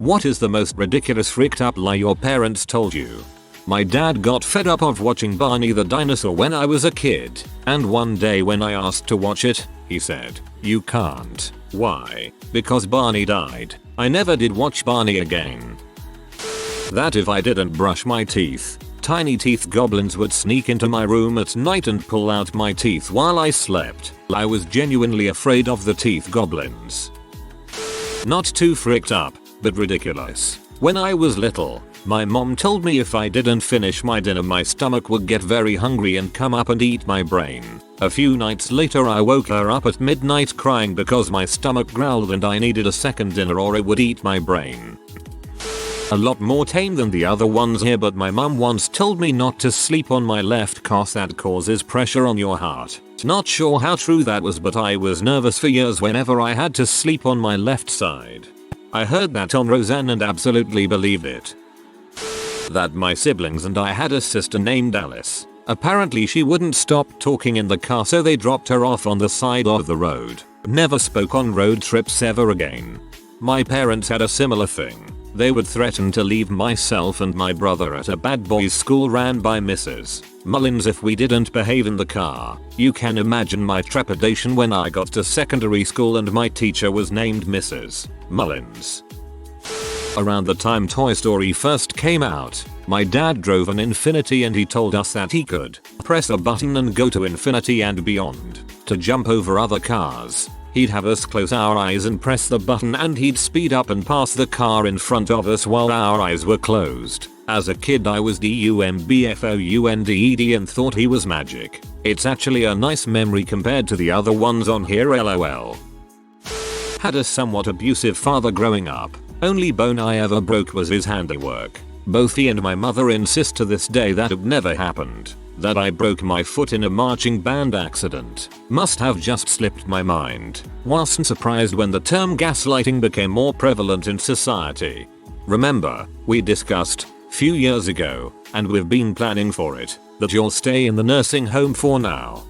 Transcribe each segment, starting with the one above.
What is the most ridiculous freaked up lie your parents told you? My dad got fed up of watching Barney the dinosaur when I was a kid, and one day when I asked to watch it, he said, "You can't." Why? Because Barney died. I never did watch Barney again. That if I didn't brush my teeth, tiny teeth goblins would sneak into my room at night and pull out my teeth while I slept. I was genuinely afraid of the teeth goblins. Not too freaked up, but ridiculous. When I was little, my mom told me if I didn't finish my dinner my stomach would get very hungry and come up and eat my brain. A few nights later I woke her up at midnight crying because my stomach growled and I needed a second dinner or it would eat my brain. A lot more tame than the other ones here, but my mum once told me not to sleep on my left cause that causes pressure on your heart. Not sure how true that was, but I was nervous for years whenever I had to sleep on my left side. I heard that on Roseanne and absolutely believed it. That my siblings and I had a sister named Alice. Apparently she wouldn't stop talking in the car, so they dropped her off on the side of the road. Never spoke on road trips ever again. My parents had a similar thing. They would threaten to leave myself and my brother at a bad boys school ran by Mrs. Mullins if we didn't behave in the car. You can imagine my trepidation when I got to secondary school and my teacher was named Mrs. Mullins. Around the time Toy Story first came out, my dad drove an Infiniti and he told us that he could press a button and go to infinity and beyond to jump over other cars. He'd have us close our eyes and press the button and he'd speed up and pass the car in front of us while our eyes were closed. As a kid I was DUMBFOUNDED and thought he was magic. It's actually a nice memory compared to the other ones on here, lol. Had a somewhat abusive father growing up. Only bone I ever broke was his handiwork. Both he and my mother insist to this day that it never happened. That I broke my foot in a marching band accident must have just slipped my mind. Wasn't surprised when the term gaslighting became more prevalent in society. Remember, we discussed, few years ago, and we've been planning for it, that you'll stay in the nursing home for now.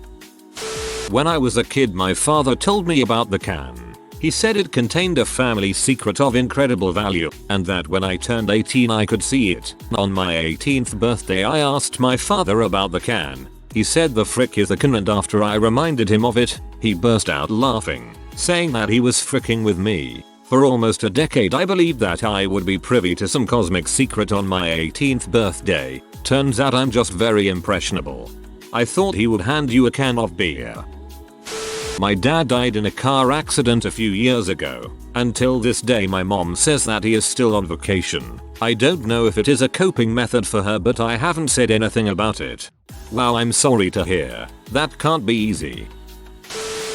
When I was a kid my father told me about the can. He said it contained a family secret of incredible value, and that when I turned 18 I could see it. On my 18th birthday I asked my father about the can. He said the frick is a can, and after I reminded him of it, he burst out laughing, saying that he was fricking with me. For almost a decade I believed that I would be privy to some cosmic secret on my 18th birthday. Turns out I'm just very impressionable. I thought he would hand you a can of beer. My dad died in a car accident a few years ago. Until this day my mom says that he is still on vacation. I don't know if it is a coping method for her, but I haven't said anything about it. Wow, I'm sorry to hear. That can't be easy.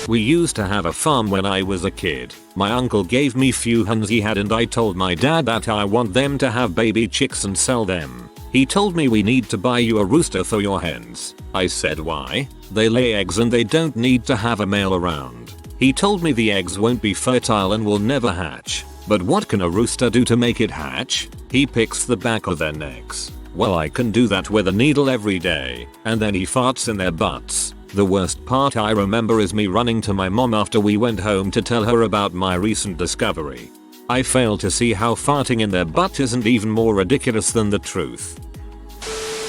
We used to have a farm when I was a kid. My uncle gave me few hens he had and I told my dad that I want them to have baby chicks and sell them. He told me we need to buy you a rooster for your hens. I said why? They lay eggs and they don't need to have a male around. He told me the eggs won't be fertile and will never hatch. But what can a rooster do to make it hatch? He picks the back of their necks. Well, I can do that with a needle every day. And then he farts in their butts. The worst part I remember is me running to my mom after we went home to tell her about my recent discovery. I fail to see how farting in their butt isn't even more ridiculous than the truth.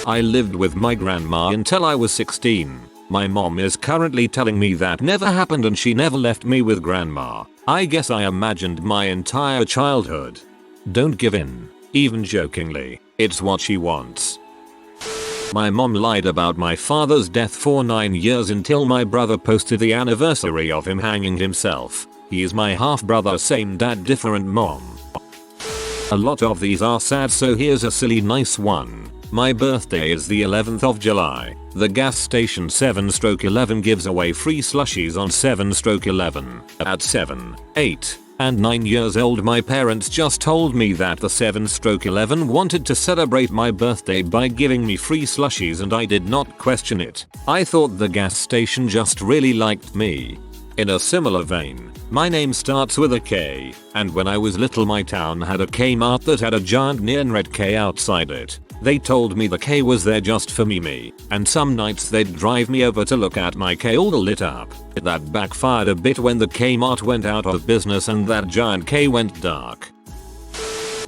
I lived with my grandma until I was 16. My mom is currently telling me that never happened and she never left me with grandma. I guess I imagined my entire childhood. Don't give in, even jokingly. It's what she wants. My mom lied about my father's death for 9 years until my brother posted the anniversary of him hanging himself. He is my half brother, same dad, different mom. A lot of these are sad, so here's a silly nice one. My birthday is the 11th of July. The gas station 7/11 gives away free slushies on 7/11. At 7, 8, and 9 years old my parents just told me that the 7/11 wanted to celebrate my birthday by giving me free slushies and I did not question it. I thought the gas station just really liked me. In a similar vein, my name starts with a K, and when I was little my town had a Kmart that had a giant neon red K outside it. They told me the K was there just for me, and some nights they'd drive me over to look at my K all lit up. That backfired a bit when the Kmart went out of business and that giant K went dark.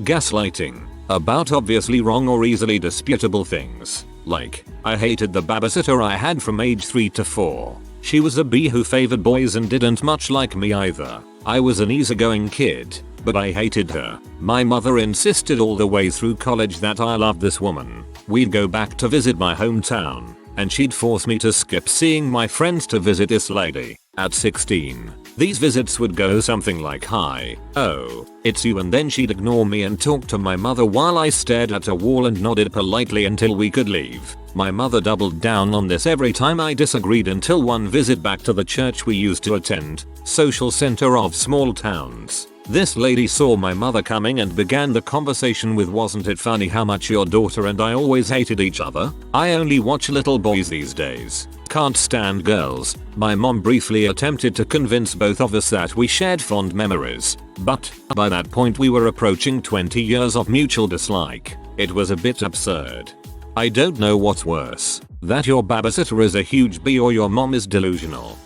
Gaslighting. About obviously wrong or easily disputable things. Like, I hated the babysitter I had from age 3 to 4. She was a bee who favored boys and didn't much like me either. I was an easygoing kid, but I hated her. My mother insisted all the way through college that I loved this woman. We'd go back to visit my hometown, and she'd force me to skip seeing my friends to visit this lady. At 16, these visits would go something like, "Hi, oh, it's you," and then she'd ignore me and talk to my mother while I stared at a wall and nodded politely until we could leave. My mother doubled down on this every time I disagreed until one visit back to the church we used to attend, social center of small towns. This lady saw my mother coming and began the conversation with, "Wasn't it funny how much your daughter and I always hated each other? I only watch little boys these days. Can't stand girls." My mom briefly attempted to convince both of us that we shared fond memories, but by that point we were approaching 20 years of mutual dislike. It was a bit absurd. I don't know what's worse, that your babysitter is a huge bee or your mom is delusional.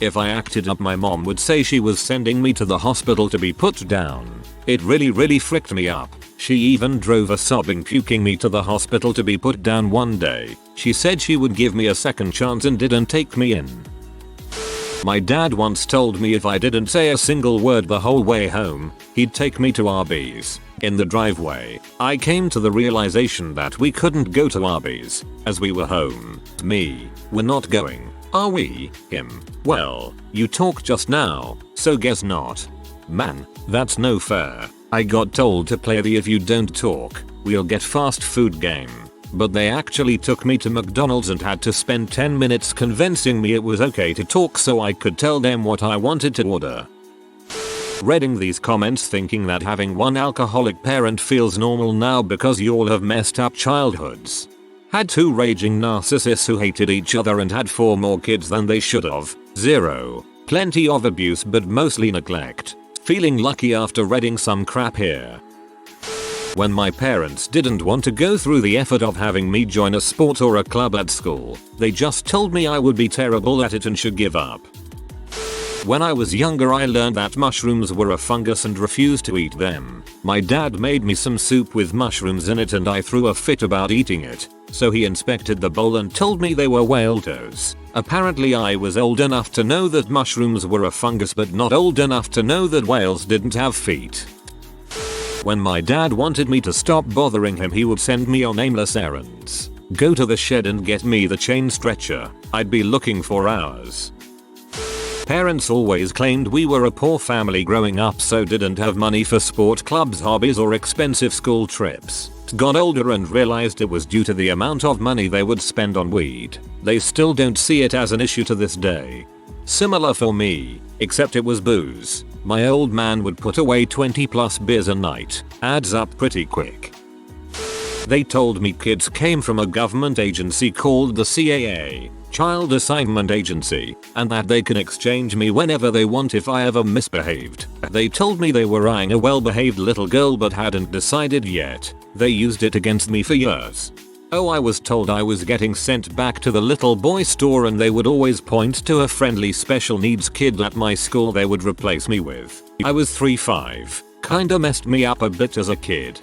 If I acted up, my mom would say she was sending me to the hospital to be put down. It really fricked me up. She even drove a sobbing, puking me to the hospital to be put down one day. She said she would give me a second chance and didn't take me in. My dad once told me if I didn't say a single word the whole way home, he'd take me to Arby's. In the driveway, I came to the realization that we couldn't go to Arby's, as we were home. Me, "We're not going, are we?" Him, "Well, you talked just now, so guess not." Man, that's no fair. I got told to play the "if you don't talk, we'll get fast food" game. But they actually took me to McDonald's and had to spend 10 minutes convincing me it was okay to talk so I could tell them what I wanted to order. Reading these comments thinking that having one alcoholic parent feels normal now because you all have messed up childhoods. Had 2 raging narcissists who hated each other and had 4 more kids than they should have. 0. Plenty of abuse but mostly neglect. Feeling lucky after reading some crap here. When my parents didn't want to go through the effort of having me join a sport or a club at school, they just told me I would be terrible at it and should give up. When I was younger I learned that mushrooms were a fungus and refused to eat them. My dad made me some soup with mushrooms in it and I threw a fit about eating it, so he inspected the bowl and told me they were whale toes. Apparently I was old enough to know that mushrooms were a fungus but not old enough to know that whales didn't have feet. When my dad wanted me to stop bothering him he would send me on aimless errands. Go to the shed and get me the chain stretcher. I'd be looking for hours. Parents always claimed we were a poor family growing up so didn't have money for sport clubs, hobbies or expensive school trips. Got older and realized it was due to the amount of money they would spend on weed. They still don't see it as an issue to this day. Similar for me, except it was booze. My old man would put away 20+ beers a night. Adds up pretty quick. They told me kids came from a government agency called the CAA, Child Assignment Agency, and that they can exchange me whenever they want if I ever misbehaved. They told me they were eyeing a well-behaved little girl but hadn't decided yet. They used it against me for years. Oh, I was told I was getting sent back to the little boy store and they would always point to a friendly special needs kid at my school they would replace me with. I was 3-5. Kinda messed me up a bit as a kid.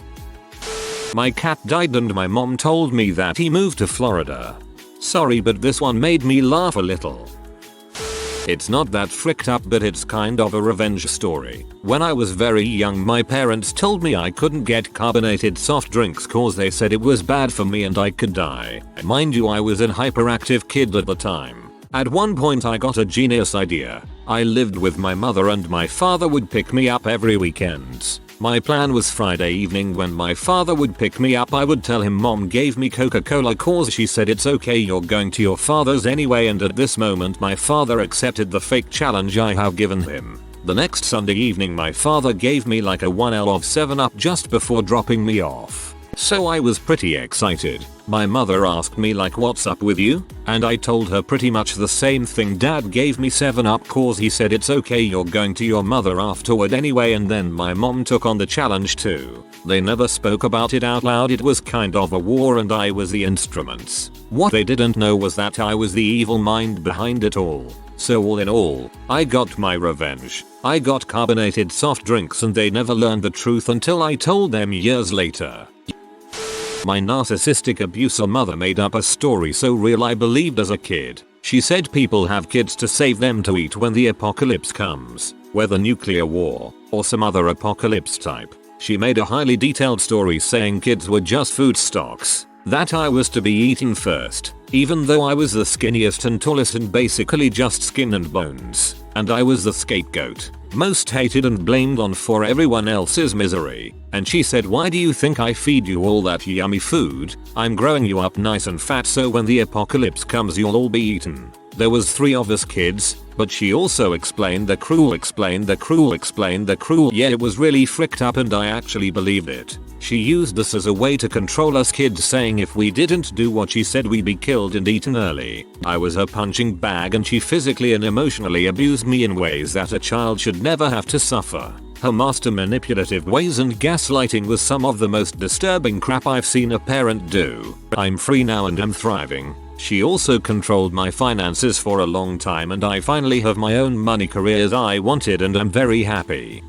My cat died and my mom told me that he moved to Florida. Sorry, but this one made me laugh a little. It's not that fricked up but it's kind of a revenge story. When I was very young my parents told me I couldn't get carbonated soft drinks cause they said it was bad for me and I could die. Mind you, I was an hyperactive kid at the time. At one point I got a genius idea. I lived with my mother and my father would pick me up every weekend. My plan was Friday evening when my father would pick me up I would tell him mom gave me Coca-Cola cause she said it's okay, you're going to your father's anyway, and at this moment my father accepted the fake challenge I have given him. The next Sunday evening my father gave me like a 1L of 7-Up just before dropping me off. So I was pretty excited. My mother asked me like, what's up with you? And I told her pretty much the same thing. Dad gave me 7-Up cause he said it's okay, you're going to your mother afterward anyway, and then my mom took on the challenge too. They never spoke about it out loud, it was kind of a war and I was the instruments. What they didn't know was that I was the evil mind behind it all. So all in all, I got my revenge. I got carbonated soft drinks and they never learned the truth until I told them years later. My narcissistic abuser mother made up a story so real I believed as a kid. She said people have kids to save them to eat when the apocalypse comes, whether nuclear war or some other apocalypse type. She made a highly detailed story saying kids were just food stocks, that I was to be eaten first, even though I was the skinniest and tallest and basically just skin and bones, and I was the scapegoat, most hated and blamed on for everyone else's misery. And she said, why do you think I feed you all that yummy food? I'm growing you up nice and fat so when the apocalypse comes you'll all be eaten. There was 3 of us kids, but she also explained the cruel, yeah, it was really fricked up and I actually believed it. She used this as a way to control us kids, saying if we didn't do what she said we'd be killed and eaten early. I was her punching bag and she physically and emotionally abused me in ways that a child should never have to suffer. Her master manipulative ways and gaslighting was some of the most disturbing crap I've seen a parent do. I'm free now and am thriving. She also controlled my finances for a long time and I finally have my own money careers I wanted and I'm very happy.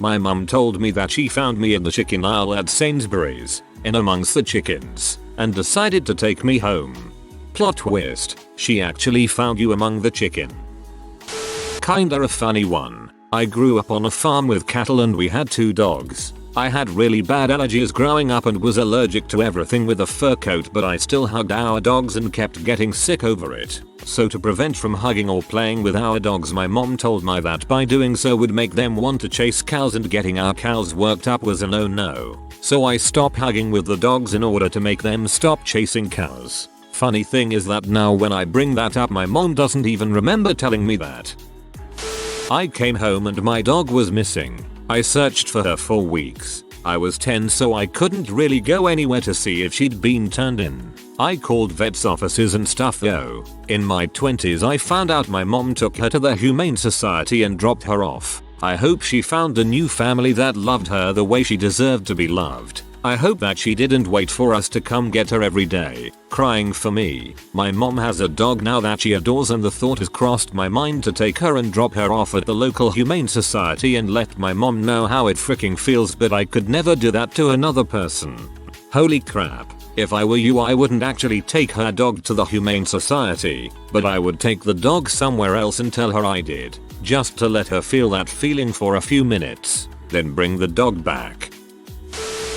My mum told me that she found me in the chicken aisle at Sainsbury's, in amongst the chickens, and decided to take me home. Plot twist, she actually found you among the chicken. Kinda a funny one. I grew up on a farm with cattle and we had 2 dogs. I had really bad allergies growing up and was allergic to everything with a fur coat, but I still hugged our dogs and kept getting sick over it. So to prevent from hugging or playing with our dogs, my mom told me that by doing so would make them want to chase cows and getting our cows worked up was a no-no. So I stopped hugging with the dogs in order to make them stop chasing cows. Funny thing is that now when I bring that up my mom doesn't even remember telling me that. I came home and my dog was missing. I searched for her for weeks. I was 10 so I couldn't really go anywhere to see if she'd been turned in. I called vets offices and stuff though. In my 20s I found out my mom took her to the Humane Society and dropped her off. I hope she found a new family that loved her the way she deserved to be loved. I hope that she didn't wait for us to come get her every day, crying for me. My mom has a dog now that she adores and the thought has crossed my mind to take her and drop her off at the local Humane Society and let my mom know how it freaking feels, but I could never do that to another person. Holy crap. If I were you I wouldn't actually take her dog to the Humane Society, but I would take the dog somewhere else and tell her I did, just to let her feel that feeling for a few minutes, then bring the dog back.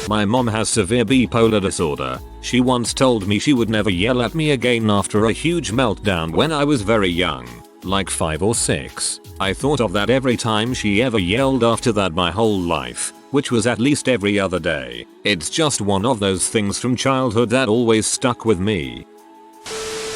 My mom has severe bipolar disorder. She once told me she would never yell at me again after a huge meltdown when I was very young, like 5 or 6. I thought of that every time she ever yelled after that my whole life, which was at least every other day. It's just one of those things from childhood that always stuck with me.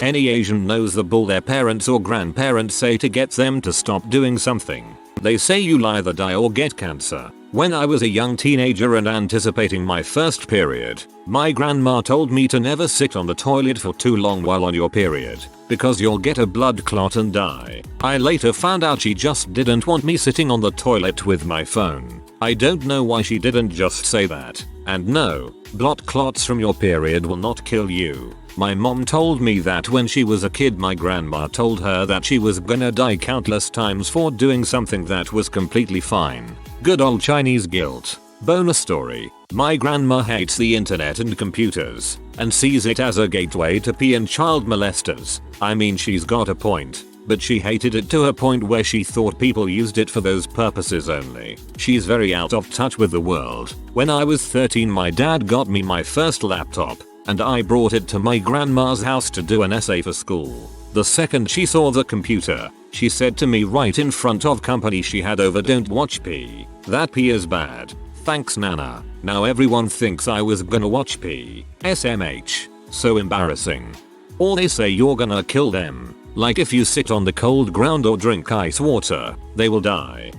Any Asian knows the bull their parents or grandparents say to get them to stop doing something. They say you'll either die or get cancer. When I was a young teenager and anticipating my first period, my grandma told me to never sit on the toilet for too long while on your period, because you'll get a blood clot and die. I later found out she just didn't want me sitting on the toilet with my phone. I don't know why she didn't just say that. And no, blood clots from your period will not kill you. My mom told me that when she was a kid my grandma told her that she was gonna die countless times for doing something that was completely fine. Good old Chinese guilt. Bonus story. My grandma hates the internet and computers, and sees it as a gateway to pee and child molesters. I mean, she's got a point, but she hated it to a point where she thought people used it for those purposes only. She's very out of touch with the world. When I was 13 my dad got me my first laptop, and I brought it to my grandma's house to do an essay for school. The second she saw the computer, she said to me right in front of company she had over, "Don't watch pee. That pee is bad. Thanks Nana." Now everyone thinks I was gonna watch pee. SMH. So embarrassing. Or they say you're gonna kill them. Like if you sit on the cold ground or drink ice water, they will die.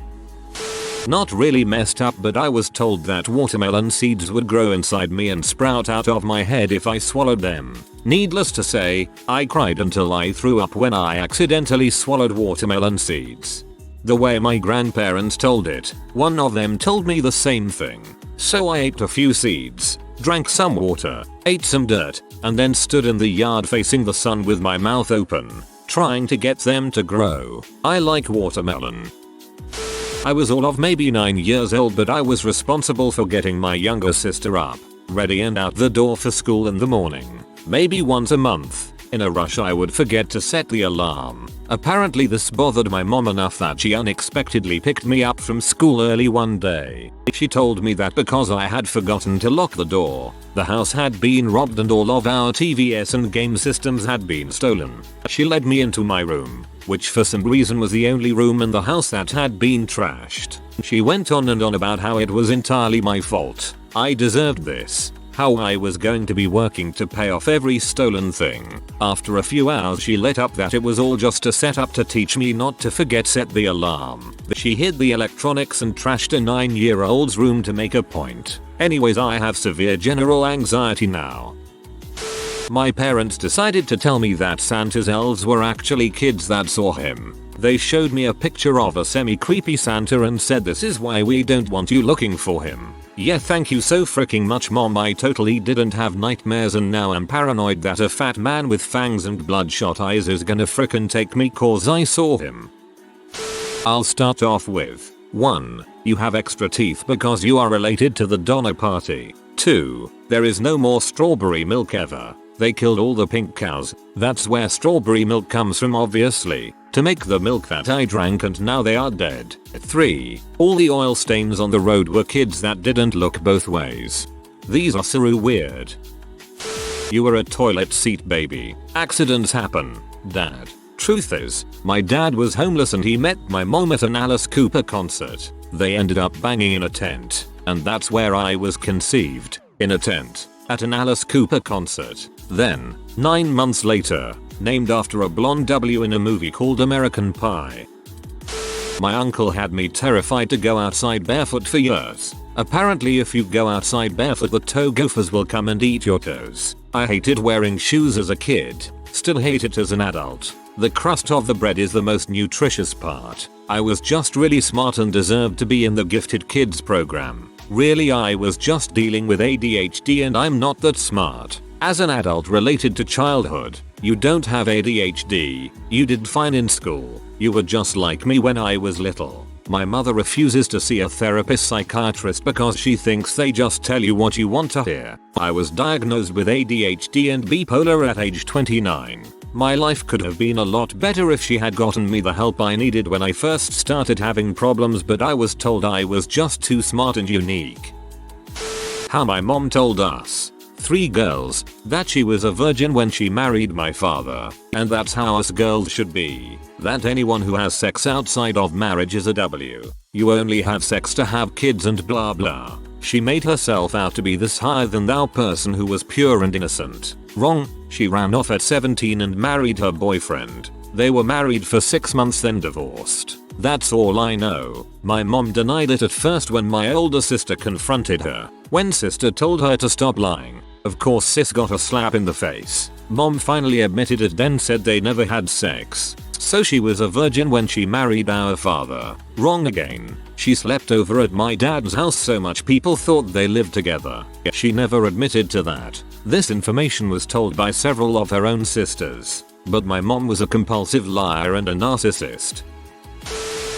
Not really messed up, but I was told that watermelon seeds would grow inside me and sprout out of my head if I swallowed them. Needless to say, I cried until I threw up when I accidentally swallowed watermelon seeds. The way my grandparents told it, one of them told me the same thing. So I ate a few seeds, drank some water, ate some dirt, and then stood in the yard facing the sun with my mouth open, trying to get them to grow. I like watermelon. I was all of maybe 9 years old, but I was responsible for getting my younger sister up, ready and out the door for school in the morning. Maybe once a month, in a rush, I would forget to set the alarm. Apparently this bothered my mom enough that she unexpectedly picked me up from school early one day. She told me that because I had forgotten to lock the door, the house had been robbed and all of our TVS and game systems had been stolen. She led me into my room, which for some reason was the only room in the house that had been trashed. She went on and on about how it was entirely my fault. I deserved this. How I was going to be working to pay off every stolen thing. After a few hours she let up that it was all just a setup to teach me not to forget set the alarm. She hid the electronics and trashed a 9-year-old's room to make a point. Anyways, I have severe general anxiety now. My parents decided to tell me that Santa's elves were actually kids that saw him. They showed me a picture of a semi-creepy Santa and said, "This is why we don't want you looking for him." Yeah, thank you so freaking much, mom. I totally didn't have nightmares and now I'm paranoid that a fat man with fangs and bloodshot eyes is gonna frickin' take me cause I saw him. I'll start off with 1. You have extra teeth because you are related to the Donner Party. 2. There is no more strawberry milk ever. They killed all the pink cows. That's where strawberry milk comes from, obviously, to make the milk that I drank, and now they are dead. 3. All the oil stains on the road were kids that didn't look both ways. These are so weird. You were a toilet seat baby. Accidents happen. Dad. Truth is, my dad was homeless and he met my mom at an Alice Cooper concert. They ended up banging in a tent, and that's where I was conceived. In a tent. At an Alice Cooper concert. Then, 9 months later, named after a blonde W in a movie called American Pie. My uncle had me terrified to go outside barefoot for years. Apparently if you go outside barefoot the toe gophers will come and eat your toes. I hated wearing shoes as a kid. Still hate it as an adult. The crust of the bread is the most nutritious part. I was just really smart and deserved to be in the gifted kids program. Really, I was just dealing with ADHD and I'm not that smart. As an adult related to childhood, you don't have ADHD. You did fine in school. You were just like me when I was little. My mother refuses to see a psychiatrist because she thinks they just tell you what you want to hear. I was diagnosed with ADHD and bipolar at age 29. My life could have been a lot better if she had gotten me the help I needed when I first started having problems, but I was told I was just too smart and unique. How my mom told us, 3 girls, that she was a virgin when she married my father, and that's how us girls should be. That anyone who has sex outside of marriage is a W. You only have sex to have kids and blah blah. She made herself out to be this higher than thou person who was pure and innocent. Wrong. She ran off at 17 and married her boyfriend. They were married for 6 months then divorced. That's all I know. My mom denied it at first when my older sister confronted her. When sister told her to stop lying, of course sis got a slap in the face. Mom finally admitted it, then said they never had sex. So she was a virgin when she married our father. Wrong again. She slept over at my dad's house so much people thought they lived together. She never admitted to that. This information was told by several of her own sisters. But my mom was a compulsive liar and a narcissist.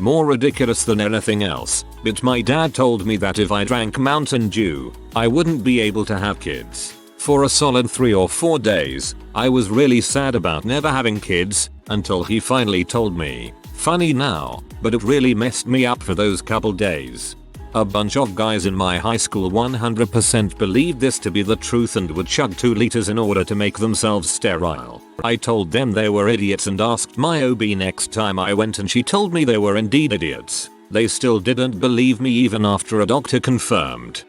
More ridiculous than anything else, but my dad told me that if I drank Mountain Dew, I wouldn't be able to have kids. For a solid 3 or 4 days, I was really sad about never having kids, until he finally told me. Funny now, but it really messed me up for those couple days. A bunch of guys in my high school 100% believed this to be the truth and would chug 2 liters in order to make themselves sterile. I told them they were idiots and asked my OB next time I went, and she told me they were indeed idiots. They still didn't believe me even after a doctor confirmed.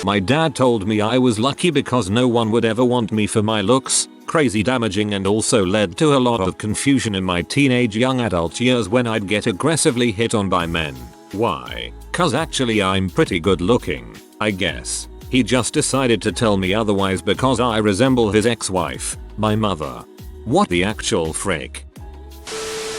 My dad told me I was lucky because no one would ever want me for my looks. Crazy damaging, and also led to a lot of confusion in my teenage young adult years when I'd get aggressively hit on by men. Why? Cause actually I'm pretty good looking, I guess. He just decided to tell me otherwise because I resemble his ex-wife, my mother. What the actual frick?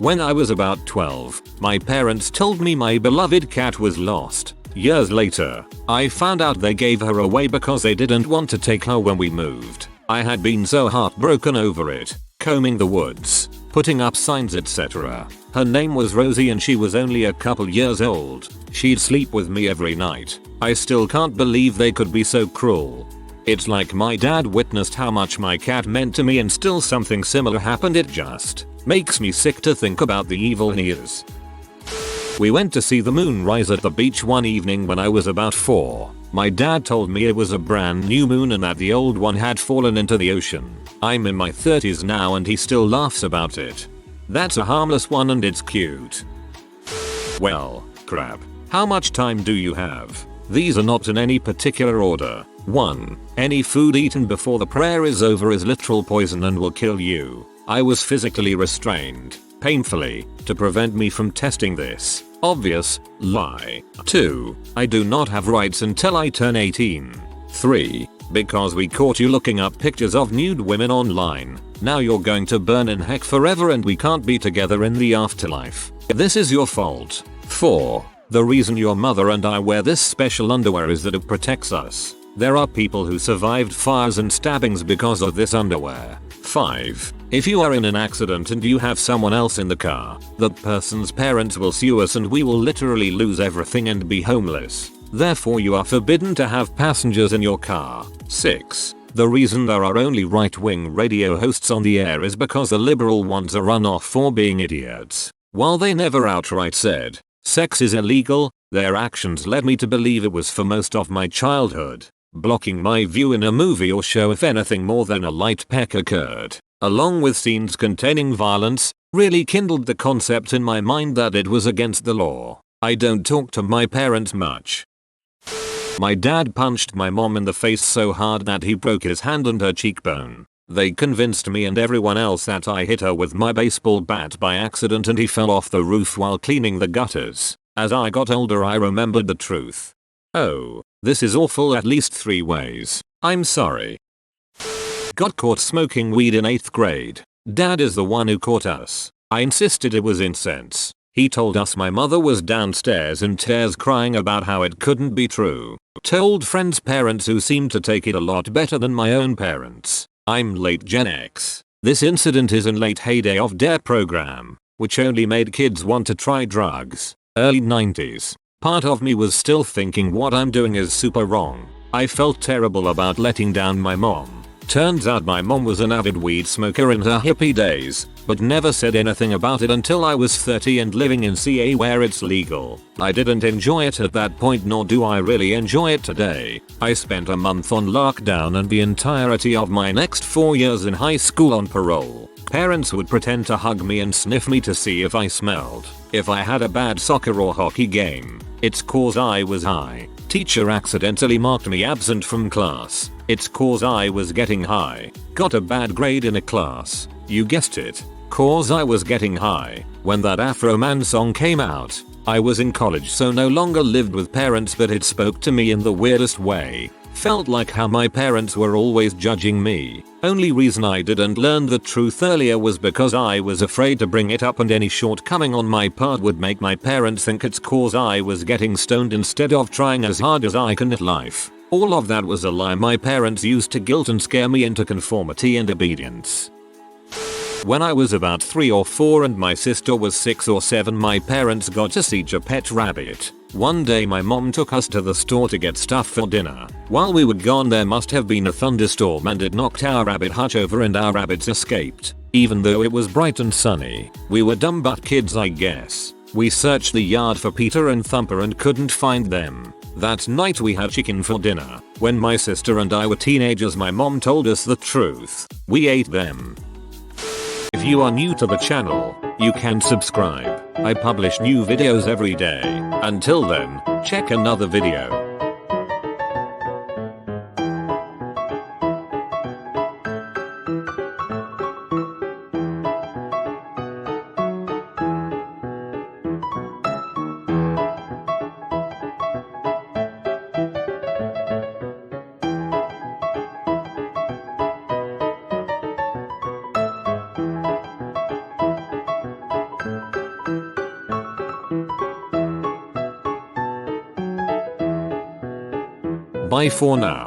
When I was about 12, my parents told me my beloved cat was lost. Years later, I found out they gave her away because they didn't want to take her when we moved. I had been so heartbroken over it, combing the woods, putting up signs etc. Her name was Rosie and she was only a couple years old. She'd sleep with me every night. I still can't believe they could be so cruel. It's like my dad witnessed how much my cat meant to me and still something similar happened. It just makes me sick to think about the evil he is. We went to see the moon rise at the beach one evening when I was about 4. My dad told me it was a brand new moon and that the old one had fallen into the ocean. I'm in my 30s now and he still laughs about it. That's a harmless one and it's cute. Well, crap. How much time do you have? These are not in any particular order. 1. Any food eaten before the prayer is over is literal poison and will kill you. I was physically restrained, painfully, to prevent me from testing this. Obvious lie. 2. I do not have rights until I turn 18. 3. Because we caught you looking up pictures of nude women online. Now you're going to burn in heck forever and we can't be together in the afterlife. This is your fault. 4. The reason your mother and I wear this special underwear is that it protects us. There are people who survived fires and stabbings because of this underwear. 5. If you are in an accident and you have someone else in the car, that person's parents will sue us and we will literally lose everything and be homeless. Therefore you are forbidden to have passengers in your car. 6. The reason there are only right-wing radio hosts on the air is because the liberal ones are run off for being idiots. While they never outright said, sex is illegal, their actions led me to believe it was for most of my childhood. Blocking my view in a movie or show if anything more than a light peck occurred, along with scenes containing violence, really kindled the concept in my mind that it was against the law. I don't talk to my parents much. My dad punched my mom in the face so hard that he broke his hand and her cheekbone. They convinced me and everyone else that I hit her with my baseball bat by accident and he fell off the roof while cleaning the gutters. As I got older I remembered the truth. Oh, this is awful at least 3 ways. I'm sorry. Got caught smoking weed in 8th grade. Dad is the one who caught us. I insisted it was incense. He told us my mother was downstairs in tears crying about how it couldn't be true. Told friends' parents who seemed to take it a lot better than my own parents. I'm late Gen X. This incident is in late heyday of DARE program, which only made kids want to try drugs. Early 90s. Part of me was still thinking what I'm doing is super wrong. I felt terrible about letting down my mom. Turns out my mom was an avid weed smoker in her hippie days, but never said anything about it until I was 30 and living in CA where it's legal. I didn't enjoy it at that point nor do I really enjoy it today. I spent a month on lockdown and the entirety of my next 4 years in high school on parole. Parents would pretend to hug me and sniff me to see if I smelled. If I had a bad soccer or hockey game, it's cause I was high. Teacher accidentally marked me absent from class. It's cause I was getting high. Got a bad grade in a class. You guessed it. Cause I was getting high. When that Afro Man song came out, I was in college so no longer lived with parents but it spoke to me in the weirdest way. Felt like how my parents were always judging me. Only reason I didn't learn the truth earlier was because I was afraid to bring it up and any shortcoming on my part would make my parents think it's cause I was getting stoned instead of trying as hard as I can at life. All of that was a lie my parents used to guilt and scare me into conformity and obedience. When I was about 3 or 4 and my sister was 6 or 7 my parents got to see a pet rabbit. One day my mom took us to the store to get stuff for dinner. While we were gone there must have been a thunderstorm and it knocked our rabbit hutch over and our rabbits escaped. Even though it was bright and sunny, we were dumb but kids I guess. We searched the yard for Peter and Thumper and couldn't find them. That night we had chicken for dinner. When my sister and I were teenagers my mom told us the truth. We ate them. If you are new to the channel, you can subscribe. I publish new videos every day. Until then, check another video. Bye for now.